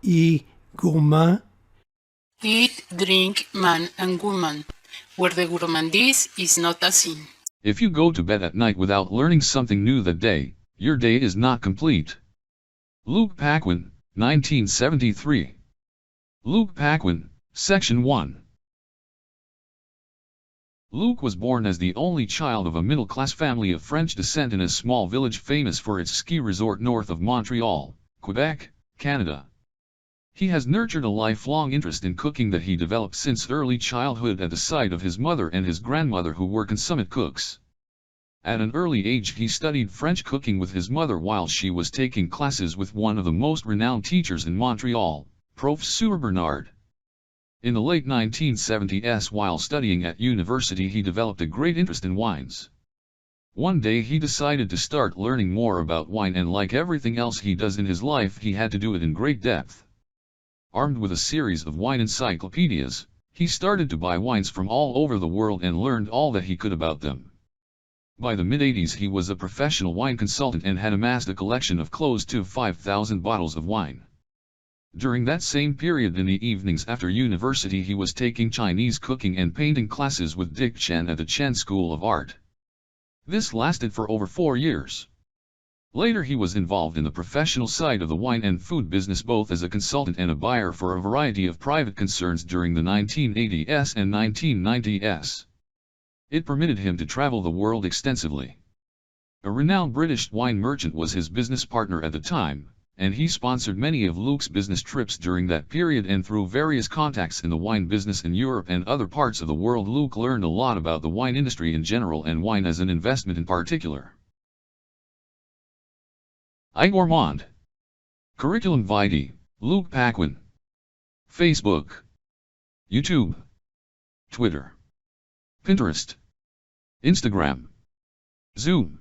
iGourmand. Eat, drink, man, and gourmand, where the gourmandise is not a sin. If you go to bed at night without learning something new that day, your day is not complete. Luc Paquin, 1973. Luc Paquin, Section 1. Luc was born as the only child of a middle-class family of French descent in a small village famous for its ski resort north of Montreal, Quebec, Canada. He has nurtured a lifelong interest in cooking that he developed since early childhood at the side of his mother and his grandmother, who were consummate cooks. At an early age he studied French cooking with his mother while she was taking classes with one of the most renowned teachers in Montreal, Professeur Bernard. In the late 1970s, while studying at university, he developed a great interest in wines. One day he decided to start learning more about wine, and like everything else he does in his life, he had to do it in great depth. Armed with a series of wine encyclopedias, he started to buy wines from all over the world and learned all that he could about them. By the mid-eighties he was a professional wine consultant and had amassed a collection of close to 5,000 bottles of wine. During that same period, in the evenings after university, he was taking Chinese cooking and painting classes with Dick Chen at the Chen School of Art. This lasted for over 4 years. Later he was involved in the professional side of the wine and food business, both as a consultant and a buyer for a variety of private concerns during the 1980s and 1990s. It permitted him to travel the world extensively. A renowned British wine merchant was his business partner at the time, and he sponsored many of Luc's business trips during that period, and through various contacts in the wine business in Europe and other parts of the world, Luc learned a lot about the wine industry in general and wine as an investment in particular. iGourmand. Curriculum vitae, Luc Paquin. Facebook, YouTube, Twitter, Pinterest, Instagram, Zoom.